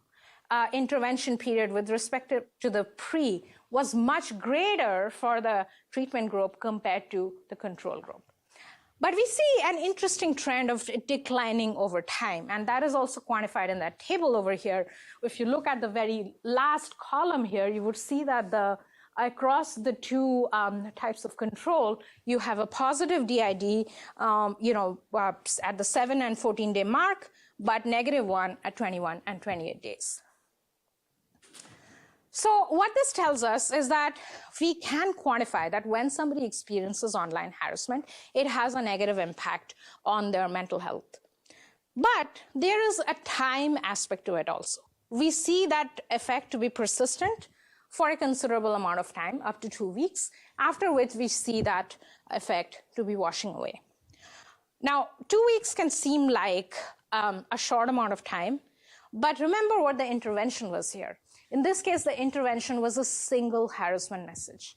intervention period with respect to the pre was much greater for the treatment group compared to the control group. But we see an interesting trend of declining over time, and that is also quantified in that table over here. If you look at the very last column here, you would see that across the two types of control, you have a positive DID, at the 7 and 14 day mark, but -1 at 21 and 28 days. So what this tells us is that we can quantify that when somebody experiences online harassment, it has a negative impact on their mental health. But there is a time aspect to it also. We see that effect to be persistent for a considerable amount of time, up to 2 weeks, after which we see that effect to be washing away. Now, 2 weeks can seem like a short amount of time, but remember what the intervention was here. In this case, the intervention was a single harassment message.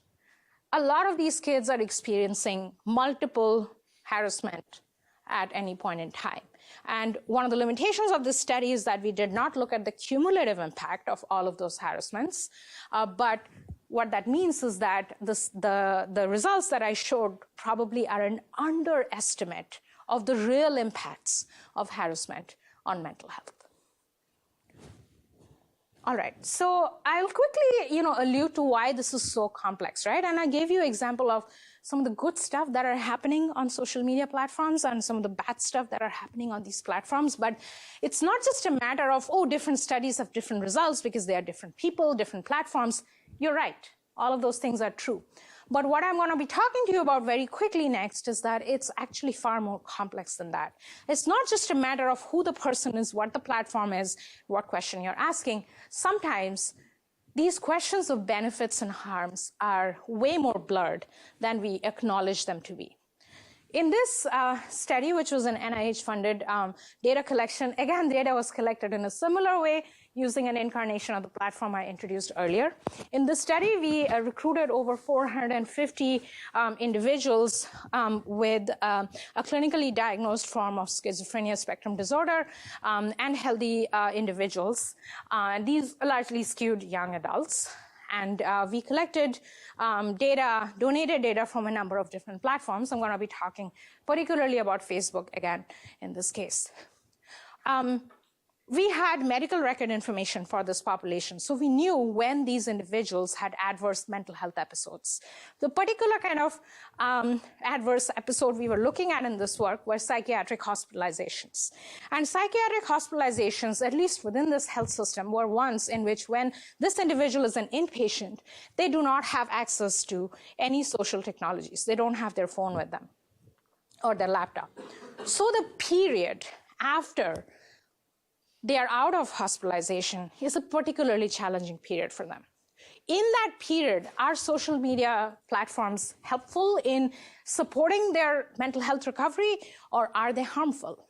A lot of these kids are experiencing multiple harassment at any point in time. And one of the limitations of this study is that we did not look at the cumulative impact of all of those harassments. But what that means is that the results that I showed probably are an underestimate of the real impacts of harassment on mental health. All right, so I'll quickly, allude to why this is so complex, right? And I gave you an example of some of the good stuff that are happening on social media platforms and some of the bad stuff that are happening on these platforms. But it's not just a matter of, different studies have different results because they are different people, different platforms. You're right. All of those things are true. But what I'm going to be talking to you about very quickly next is that it's actually far more complex than that. It's not just a matter of who the person is, what the platform is, what question you're asking. Sometimes these questions of benefits and harms are way more blurred than we acknowledge them to be. In this study, which was an NIH-funded data collection, again, data was collected in a similar way using an incarnation of the platform I introduced earlier. In the study, we recruited over 450 individuals with a clinically diagnosed form of schizophrenia spectrum disorder and healthy individuals. These largely skewed young adults. And we collected data, donated data from a number of different platforms. I'm going to be talking particularly about Facebook again in this case. We had medical record information for this population, so we knew when these individuals had adverse mental health episodes. The particular kind of adverse episode we were looking at in this work were psychiatric hospitalizations. And psychiatric hospitalizations, at least within this health system, were ones in which when this individual is an inpatient, they do not have access to any social technologies. They don't have their phone with them or their laptop. So the period after they are out of hospitalization is a particularly challenging period for them. In that period, are social media platforms helpful in supporting their mental health recovery, or are they harmful?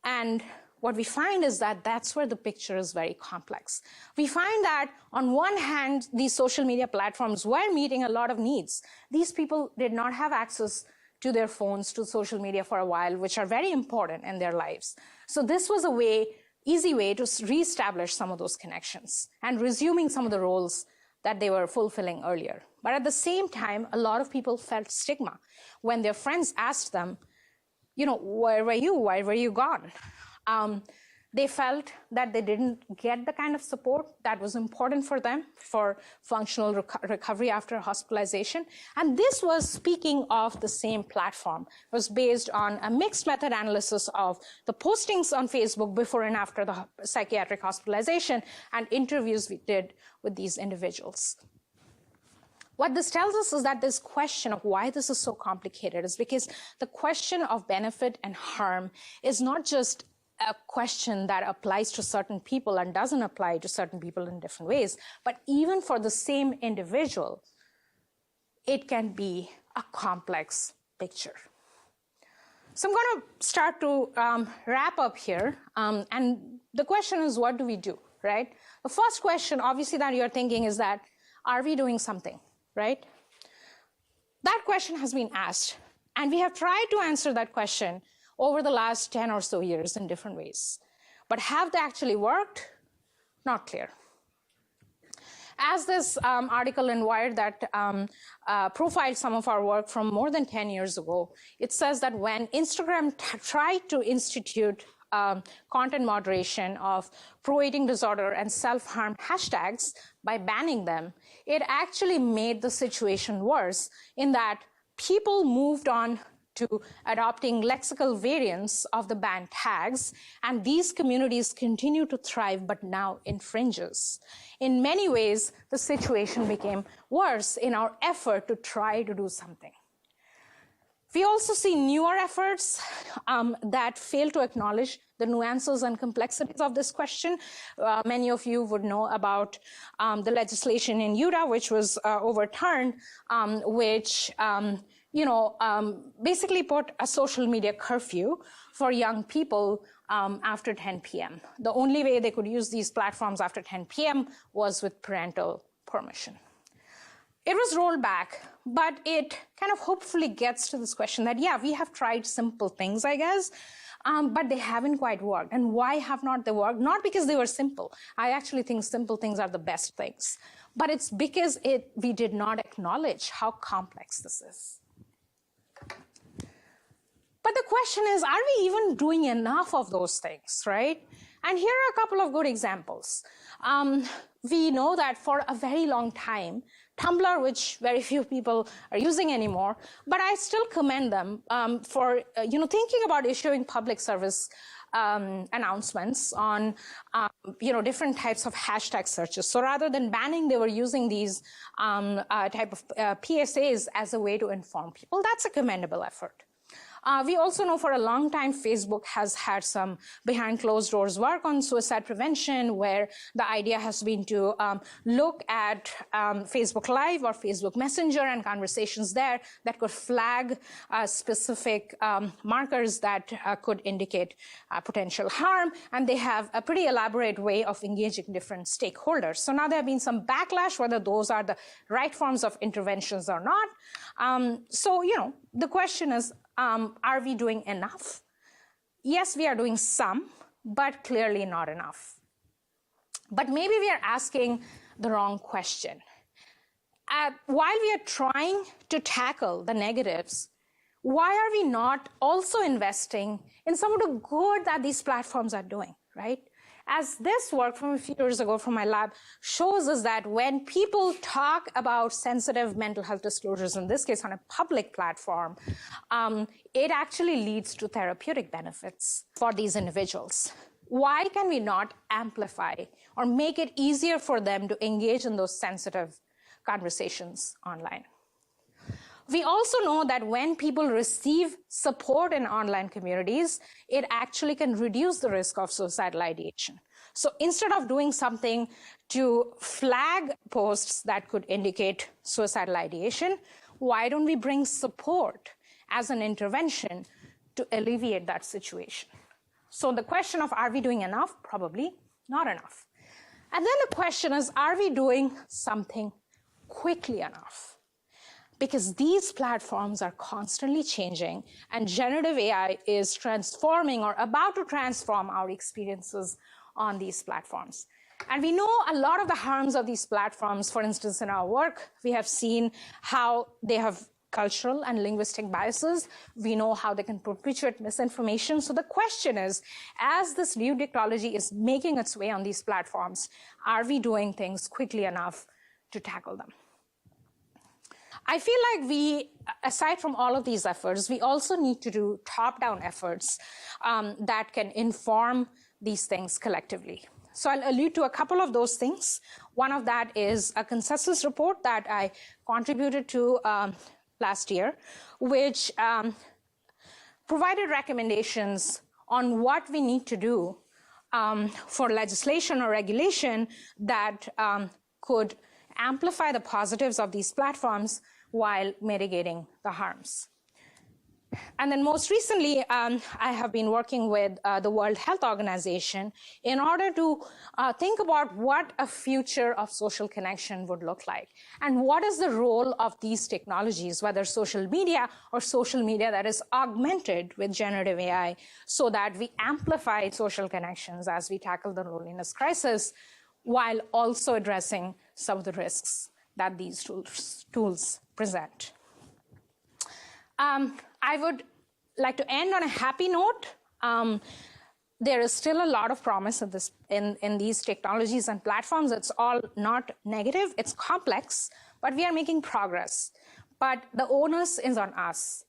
And what we find is that that's where the picture is very complex. We find that on one hand, these social media platforms were meeting a lot of needs. These people did not have access to their phones, to social media for a while, which are very important in their lives. So this was a way, easy way to reestablish some of those connections and resuming some of the roles that they were fulfilling earlier. But at the same time, a lot of people felt stigma when their friends asked them, you know, where were you? Why were you gone? They felt that they didn't get the kind of support that was important for them for functional recovery after hospitalization. And this was, speaking of the same platform, was based on a mixed method analysis of the postings on Facebook before and after the psychiatric hospitalization and interviews we did with these individuals. What this tells us is that this question of why this is so complicated is because the question of benefit and harm is not just a question that applies to certain people and doesn't apply to certain people in different ways, but even for the same individual, it can be a complex picture. So I'm going to start to wrap up here. And the question is, what do we do, right? The first question, obviously, that you're thinking is that, are we doing something, right? That question has been asked, and we have tried to answer that question over the last 10 or so years in different ways. But have they actually worked? Not clear. As this article in Wired that profiled some of our work from more than 10 years ago, it says that when Instagram tried to institute content moderation of pro-eating disorder and self-harm hashtags by banning them, it actually made the situation worse in that people moved on to adopting lexical variants of the banned tags, and these communities continue to thrive, but now infringes. In many ways, the situation became worse in our effort to try to do something. We also see newer efforts that fail to acknowledge the nuances and complexities of this question. Many of you would know about the legislation in Utah, which was overturned, which basically put a social media curfew for young people after 10 p.m. The only way they could use these platforms after 10 p.m. was with parental permission. It was rolled back, but it kind of hopefully gets to this question that, yeah, we have tried simple things, I guess, but they haven't quite worked. And why have not they worked? Not because they were simple. I actually think simple things are the best things, but it's because we did not acknowledge how complex this is. But the question is, are we even doing enough of those things, right? And here are a couple of good examples. We know that for a very long time, Tumblr, which very few people are using anymore, but I still commend them for thinking about issuing public service announcements on different types of hashtag searches. So rather than banning, they were using these type of PSAs as a way to inform people. That's a commendable effort. We also know for a long time Facebook has had some behind closed doors work on suicide prevention, where the idea has been to look at Facebook Live or Facebook Messenger and conversations there that could flag specific markers that could indicate potential harm. And they have a pretty elaborate way of engaging different stakeholders. So now there have been some backlash whether those are the right forms of interventions or not. So the question is, are we doing enough? Yes, we are doing some, but clearly not enough. But maybe we are asking the wrong question. While we are trying to tackle the negatives, why are we not also investing in some of the good that these platforms are doing, right? As this work from a few years ago from my lab shows us that when people talk about sensitive mental health disclosures, in this case on a public platform, it actually leads to therapeutic benefits for these individuals. Why can we not amplify or make it easier for them to engage in those sensitive conversations online? We also know that when people receive support in online communities, it actually can reduce the risk of suicidal ideation. So instead of doing something to flag posts that could indicate suicidal ideation, why don't we bring support as an intervention to alleviate that situation? So the question of, are we doing enough? Probably not enough. And then the question is, are we doing something quickly enough? Because these platforms are constantly changing, and generative AI is transforming or about to transform our experiences on these platforms. And we know a lot of the harms of these platforms. For instance, in our work, we have seen how they have cultural and linguistic biases. We know how they can perpetuate misinformation. So the question is, as this new technology is making its way on these platforms, are we doing things quickly enough to tackle them? I feel like we, aside from all of these efforts, we also need to do top-down efforts that can inform these things collectively. So I'll allude to a couple of those things. One of that is a consensus report that I contributed to last year, which provided recommendations on what we need to do for legislation or regulation that could amplify the positives of these platforms while mitigating the harms. And then most recently, I have been working with the World Health Organization in order to think about what a future of social connection would look like. And what is the role of these technologies, whether social media or social media that is augmented with generative AI, so that we amplify social connections as we tackle the loneliness crisis, while also addressing some of the risks that these tools present. I would like to end on a happy note. There is still a lot of promise in these technologies and platforms. It's all not negative, it's complex, but we are making progress. But the onus is on us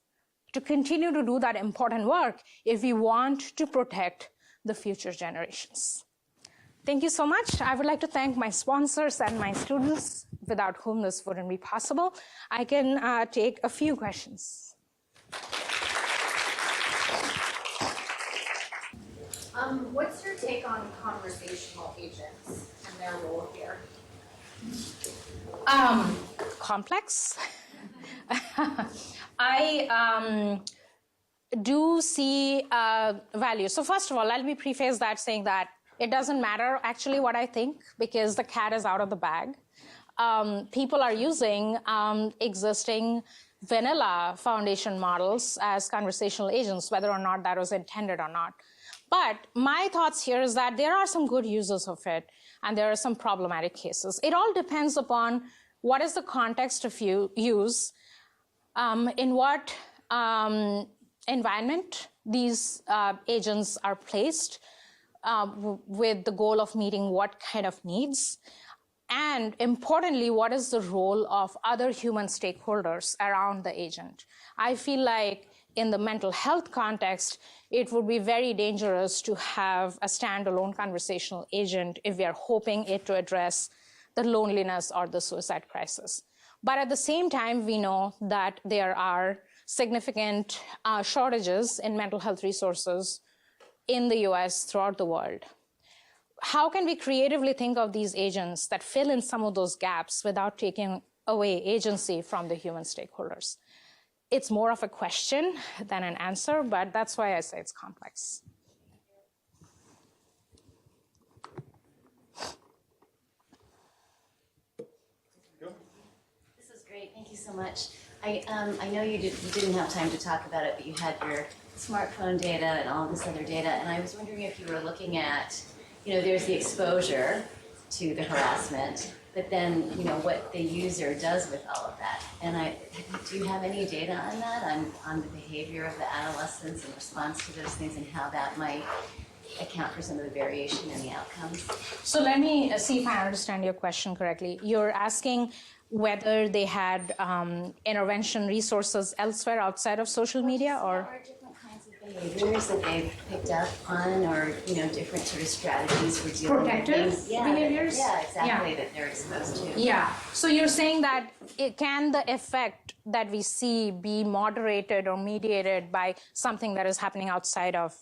to continue to do that important work if we want to protect the future generations. Thank you so much. I would like to thank my sponsors and my students, without whom this wouldn't be possible. I can take a few questions. What's your take on conversational agents and their role here? Complex. I do see value. So first of all, let me preface that saying that it doesn't matter actually what I think, because the cat is out of the bag. People are using existing vanilla foundation models as conversational agents, whether or not that was intended or not. But my thoughts here is that there are some good uses of it, and there are some problematic cases. It all depends upon what is the context of use, in what environment these agents are placed, with the goal of meeting what kind of needs. And importantly, what is the role of other human stakeholders around the agent? I feel like in the mental health context, it would be very dangerous to have a standalone conversational agent if we are hoping it to address the loneliness or the suicide crisis. But at the same time, we know that there are significant shortages in mental health resources in the US, throughout the world. How can we creatively think of these agents that fill in some of those gaps without taking away agency from the human stakeholders? It's more of a question than an answer, but that's why I say it's complex. This is great. Thank you so much. I know you didn't have time to talk about it, but you had your smartphone data and all this other data, and I was wondering if you were looking at, there's the exposure to the harassment, but then, what the user does with all of that. And do you have any data on that, on the behavior of the adolescents in response to those things and how that might account for some of the variation in the outcomes? So let me see if I understand your question correctly. You're asking whether they had intervention resources elsewhere outside of social media, or different kinds of behaviors that they've picked up on, or different sort of strategies for dealing with things. Behaviors? Exactly, that they're exposed to. Yeah. So you're saying that can the effect that we see be moderated or mediated by something that is happening outside of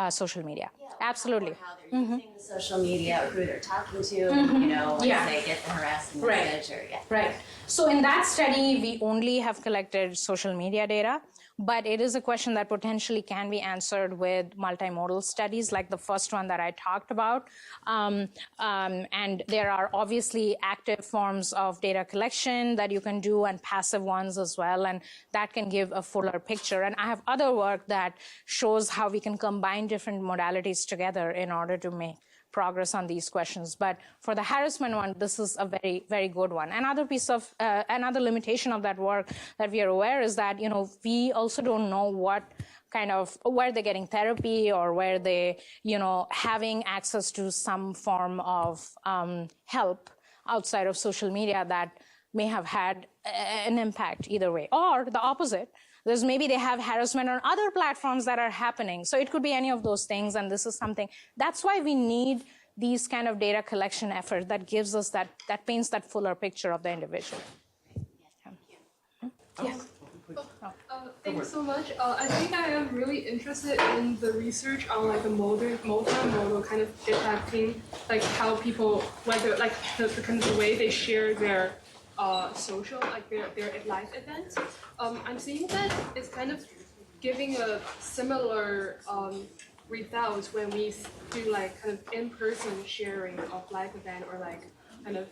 social media? Absolutely. Or how they're using the social media, or who they're talking to, once they get the harassment message. Right. So in that study, we only have collected social media data, but it is a question that potentially can be answered with multimodal studies like the first one that I talked about. And there are obviously active forms of data collection that you can do and passive ones as well, and that can give a fuller picture. And I have other work that shows how we can combine different modalities together in order to make progress on these questions. But for the harassment one, this is a very, very good one. Another piece of, another limitation of that work that we are aware is that, we also don't know what kind of, where they're getting therapy or where they, having access to some form of help outside of social media that may have had an impact either way. Or the opposite. There's maybe they have harassment on other platforms that are happening. So it could be any of those things, and this is something. That's why we need these kind of data collection efforts that gives us that paints that fuller picture of the individual. Yes. Thanks so much. I think I am really interested in the research on like the multimodal kind of impacting, like how people, whether like the kind of the way they share their social, like their life events. I'm seeing that it's kind of giving a similar results when we do like kind of in-person sharing of life event or like kind of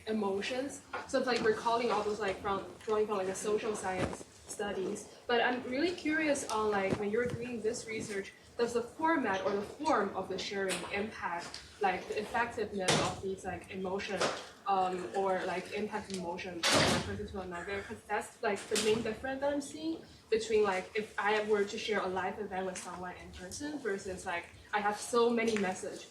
emotions. So it's like recalling all those like drawing from like the social science studies. But I'm really curious on like when you're doing this research, does the format or the form of the sharing impact like the effectiveness of these like emotion or like impact emotion from one person to another? Because that's like the main difference that I'm seeing between like if I were to share a live event with someone in person versus like I have so many messages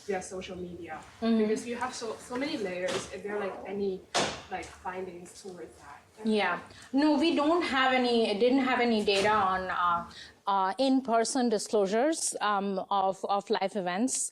via social media. Because you have so many layers. Is there like any like findings towards that? Yeah, no, we don't have any. Didn't have any data on in-person disclosures of live events.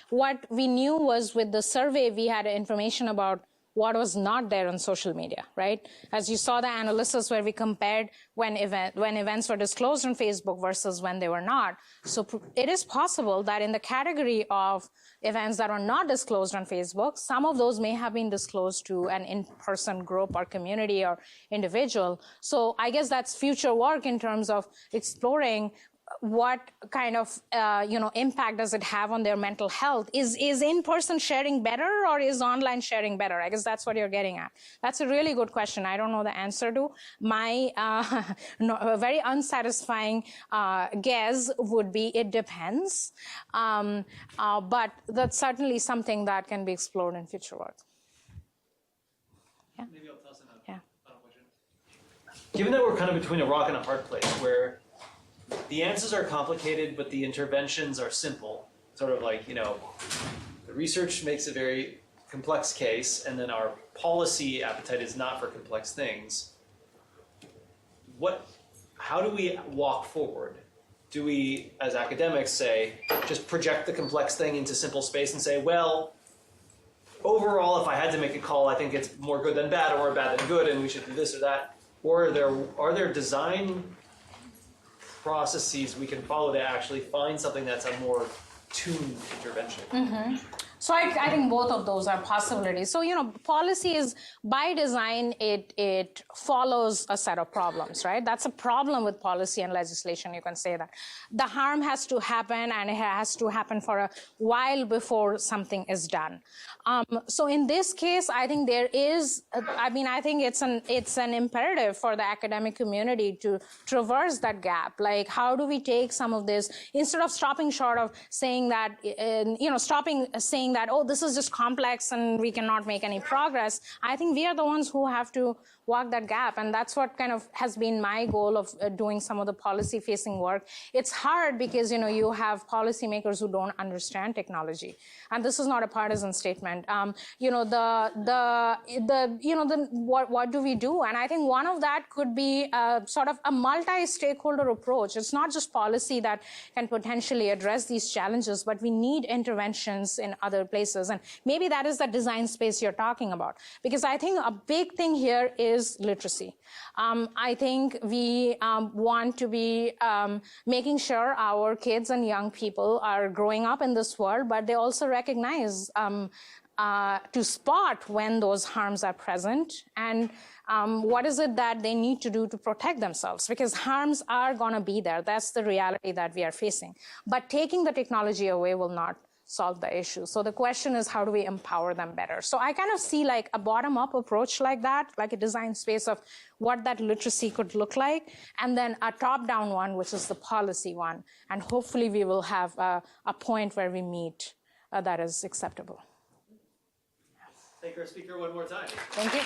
What we knew was with the survey, we had information about what was not there on social media, right? As you saw the analysis where we compared when events were disclosed on Facebook versus when they were not. So it is possible that in the category of events that are not disclosed on Facebook, some of those may have been disclosed to an in-person group or community or individual. So I guess that's future work in terms of exploring what kind of impact does it have on their mental health? Is in-person sharing better or is online sharing better? I guess that's what you're getting at. That's a really good question. I don't know the answer to. My very unsatisfying guess would be it depends. But that's certainly something that can be explored in future work. Yeah. Maybe I'll toss in a final question. Given that we're kind of between a rock and a hard place where the answers are complicated, but the interventions are simple. Sort of like, the research makes it very complex case, and then our policy appetite is not for complex things, how do we walk forward? Do we, as academics, say, just project the complex thing into simple space and say, well, overall, if I had to make a call, I think it's more good than bad or more bad than good, and we should do this or that? Or are there design processes we can follow to actually find something that's a more tuned intervention? Mm-hmm. So I think both of those are possibilities. So, policy is, by design, it follows a set of problems, right? That's a problem with policy and legislation, you can say that. The harm has to happen, and it has to happen for a while before something is done. So in this case, I think there is, I think it's an imperative for the academic community to traverse that gap. Like, how do we take some of this, instead of stopping short of saying that, saying that, oh, this is just complex and we cannot make any progress. I think we are the ones who have to walk that gap, and that's what kind of has been my goal of doing some of the policy-facing work. It's hard because, you have policymakers who don't understand technology, and this is not a partisan statement. What do we do? And I think one of that could be sort of a multi-stakeholder approach. It's not just policy that can potentially address these challenges, but we need interventions in other places, and maybe that is the design space you're talking about. Because I think a big thing here is literacy. I think we want to be making sure our kids and young people are growing up in this world, but they also recognize to spot when those harms are present, and what is it that they need to do to protect themselves, because harms are going to be there. That's the reality that we are facing. But taking the technology away will not solve the issue. So the question is, how do we empower them better? So I kind of see like a bottom-up approach like that, like a design space of what that literacy could look like, and then a top-down one, which is the policy one. And hopefully we will have a point where we meet that is acceptable. Thank our speaker one more time. Thank you.